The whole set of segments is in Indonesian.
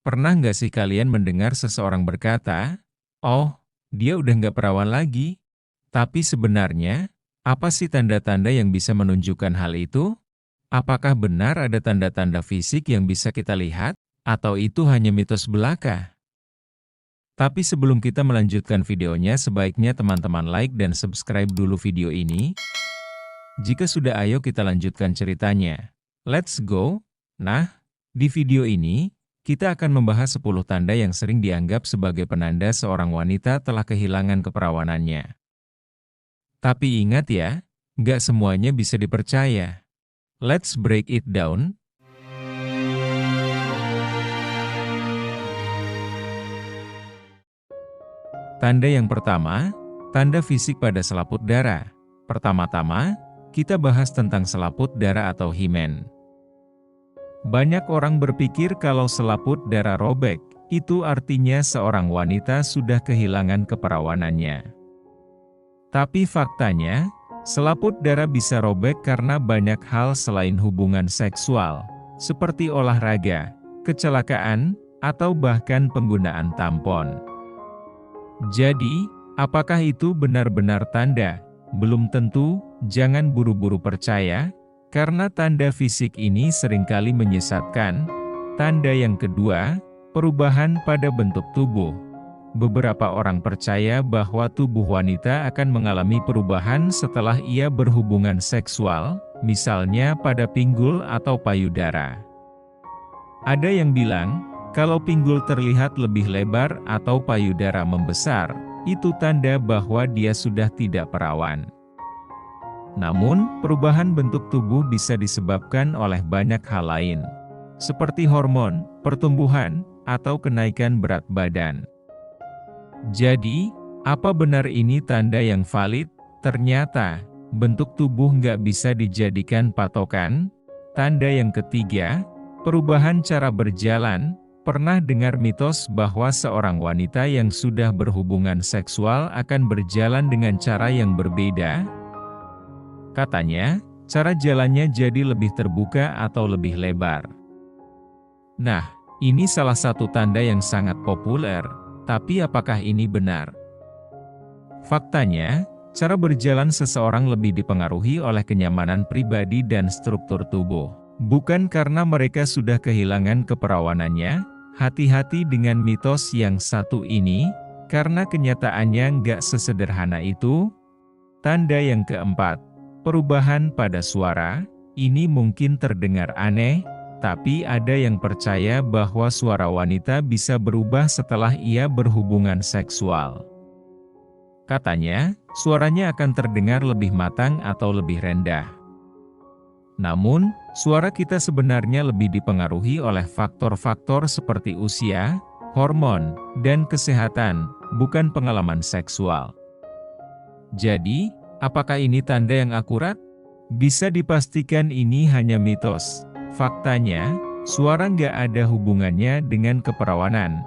Pernah nggak sih kalian mendengar seseorang berkata, "Oh, dia udah nggak perawan lagi." Tapi sebenarnya, apa sih tanda-tanda yang bisa menunjukkan hal itu? Apakah benar ada tanda-tanda fisik yang bisa kita lihat? Atau itu hanya mitos belaka? Tapi sebelum kita melanjutkan videonya, sebaiknya teman-teman like dan subscribe dulu video ini. Jika sudah, ayo kita lanjutkan ceritanya. Let's go! Nah, di video ini, kita akan membahas 10 tanda yang sering dianggap sebagai penanda seorang wanita telah kehilangan keperawanannya. Tapi ingat ya, nggak semuanya bisa dipercaya. Let's break it down. Tanda yang pertama, tanda fisik pada selaput darah. Pertama-tama, kita bahas tentang selaput darah atau himen. Banyak orang berpikir kalau selaput darah robek, itu artinya seorang wanita sudah kehilangan keperawanannya. Tapi faktanya, selaput darah bisa robek karena banyak hal selain hubungan seksual, seperti olahraga, kecelakaan, atau bahkan penggunaan tampon. Jadi, apakah itu benar-benar tanda? Belum tentu, jangan buru-buru percaya, karena tanda fisik ini seringkali menyesatkan. Tanda yang kedua, perubahan pada bentuk tubuh. Beberapa orang percaya bahwa tubuh wanita akan mengalami perubahan setelah ia berhubungan seksual, misalnya pada pinggul atau payudara. Ada yang bilang, kalau pinggul terlihat lebih lebar atau payudara membesar, itu tanda bahwa dia sudah tidak perawan. Namun, perubahan bentuk tubuh bisa disebabkan oleh banyak hal lain, seperti hormon, pertumbuhan, atau kenaikan berat badan. Jadi, apa benar ini tanda yang valid? Ternyata, bentuk tubuh nggak bisa dijadikan patokan. Tanda yang ketiga, perubahan cara berjalan. Pernah dengar mitos bahwa seorang wanita yang sudah berhubungan seksual akan berjalan dengan cara yang berbeda? Katanya, cara jalannya jadi lebih terbuka atau lebih lebar. Nah, ini salah satu tanda yang sangat populer, tapi apakah ini benar? Faktanya, cara berjalan seseorang lebih dipengaruhi oleh kenyamanan pribadi dan struktur tubuh. Bukan karena mereka sudah kehilangan keperawanannya. Hati-hati dengan mitos yang satu ini, karena kenyataannya nggak sesederhana itu. Tanda yang keempat, perubahan pada suara. Ini mungkin terdengar aneh, tapi ada yang percaya bahwa suara wanita bisa berubah setelah ia berhubungan seksual. Katanya, suaranya akan terdengar lebih matang atau lebih rendah. Namun, suara kita sebenarnya lebih dipengaruhi oleh faktor-faktor seperti usia, hormon, dan kesehatan, bukan pengalaman seksual. Jadi, apakah ini tanda yang akurat? Bisa dipastikan ini hanya mitos. Faktanya, suara nggak ada hubungannya dengan keperawanan.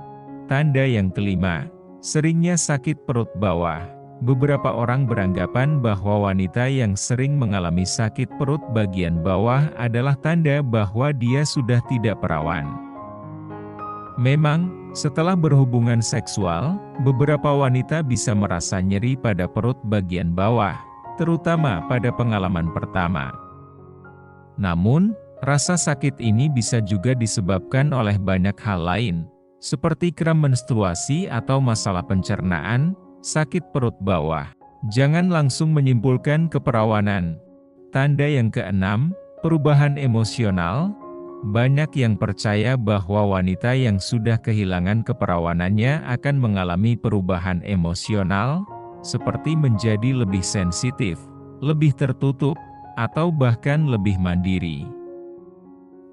Tanda yang kelima, seringnya sakit perut bawah. Beberapa orang beranggapan bahwa wanita yang sering mengalami sakit perut bagian bawah adalah tanda bahwa dia sudah tidak perawan. Memang, setelah berhubungan seksual, beberapa wanita bisa merasa nyeri pada perut bagian bawah, terutama pada pengalaman pertama. Namun, rasa sakit ini bisa juga disebabkan oleh banyak hal lain, seperti kram menstruasi atau masalah pencernaan. Sakit perut bawah. Jangan langsung menyimpulkan keperawanan. Tanda yang keenam, perubahan emosional. Banyak yang percaya bahwa wanita yang sudah kehilangan keperawanannya akan mengalami perubahan emosional, seperti menjadi lebih sensitif, lebih tertutup, atau bahkan lebih mandiri.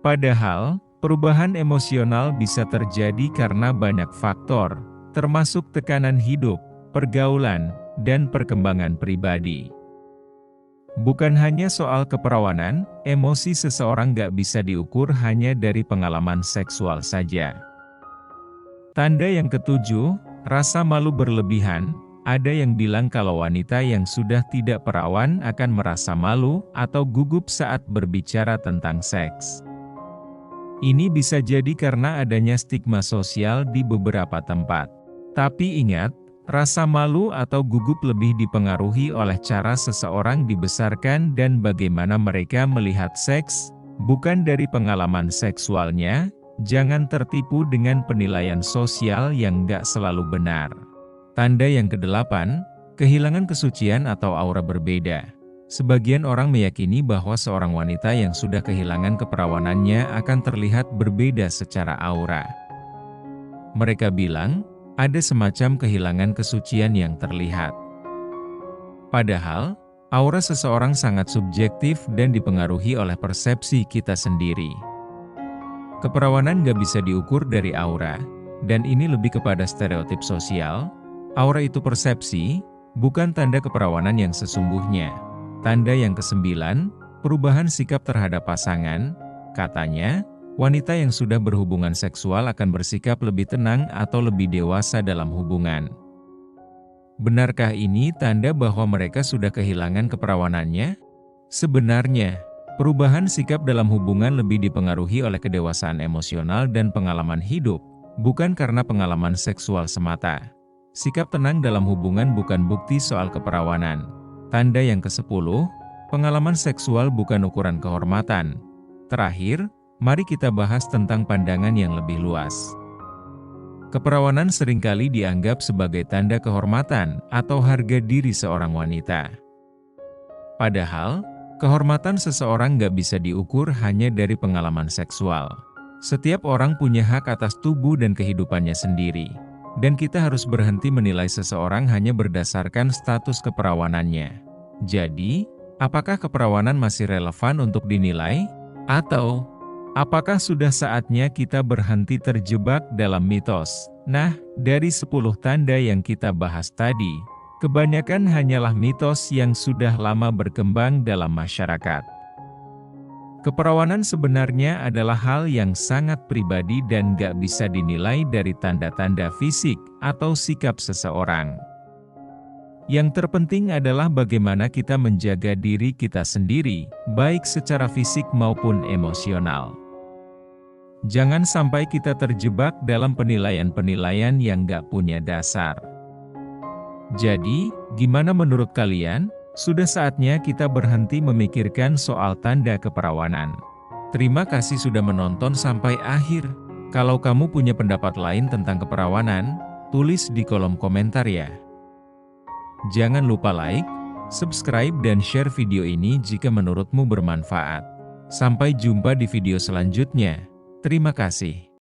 Padahal, perubahan emosional bisa terjadi karena banyak faktor, termasuk tekanan hidup, pergaulan, dan perkembangan pribadi. Bukan hanya soal keperawanan, emosi seseorang gak bisa diukur hanya dari pengalaman seksual saja. Tanda yang ketujuh, rasa malu berlebihan. Ada yang bilang kalau wanita yang sudah tidak perawan akan merasa malu atau gugup saat berbicara tentang seks. Ini bisa jadi karena adanya stigma sosial di beberapa tempat. Tapi ingat, rasa malu atau gugup lebih dipengaruhi oleh cara seseorang dibesarkan dan bagaimana mereka melihat seks, bukan dari pengalaman seksualnya. Jangan tertipu dengan penilaian sosial yang nggak selalu benar. Tanda yang kedelapan, kehilangan kesucian atau aura berbeda. Sebagian orang meyakini bahwa seorang wanita yang sudah kehilangan keperawanannya akan terlihat berbeda secara aura. Mereka bilang, ada semacam kehilangan kesucian yang terlihat. Padahal, aura seseorang sangat subjektif dan dipengaruhi oleh persepsi kita sendiri. Keperawanan gak bisa diukur dari aura, dan ini lebih kepada stereotip sosial. Aura itu persepsi, bukan tanda keperawanan yang sesungguhnya. Tanda yang kesembilan, perubahan sikap terhadap pasangan. Katanya, wanita yang sudah berhubungan seksual akan bersikap lebih tenang atau lebih dewasa dalam hubungan. Benarkah ini tanda bahwa mereka sudah kehilangan keperawanannya? Sebenarnya, perubahan sikap dalam hubungan lebih dipengaruhi oleh kedewasaan emosional dan pengalaman hidup, bukan karena pengalaman seksual semata. Sikap tenang dalam hubungan bukan bukti soal keperawanan. Tanda yang ke-10, pengalaman seksual bukan ukuran kehormatan. Terakhir, mari kita bahas tentang pandangan yang lebih luas. Keperawanan seringkali dianggap sebagai tanda kehormatan atau harga diri seorang wanita. Padahal, kehormatan seseorang nggak bisa diukur hanya dari pengalaman seksual. Setiap orang punya hak atas tubuh dan kehidupannya sendiri. Dan kita harus berhenti menilai seseorang hanya berdasarkan status keperawanannya. Jadi, apakah keperawanan masih relevan untuk dinilai? Atau, apakah sudah saatnya kita berhenti terjebak dalam mitos? Nah, dari 10 tanda yang kita bahas tadi, kebanyakan hanyalah mitos yang sudah lama berkembang dalam masyarakat. Keperawanan sebenarnya adalah hal yang sangat pribadi dan gak bisa dinilai dari tanda-tanda fisik atau sikap seseorang. Yang terpenting adalah bagaimana kita menjaga diri kita sendiri, baik secara fisik maupun emosional. Jangan sampai kita terjebak dalam penilaian-penilaian yang gak punya dasar. Jadi, gimana menurut kalian? Sudah saatnya kita berhenti memikirkan soal tanda keperawanan. Terima kasih sudah menonton sampai akhir. Kalau kamu punya pendapat lain tentang keperawanan, tulis di kolom komentar ya. Jangan lupa like, subscribe dan share video ini jika menurutmu bermanfaat. Sampai jumpa di video selanjutnya. Terima kasih.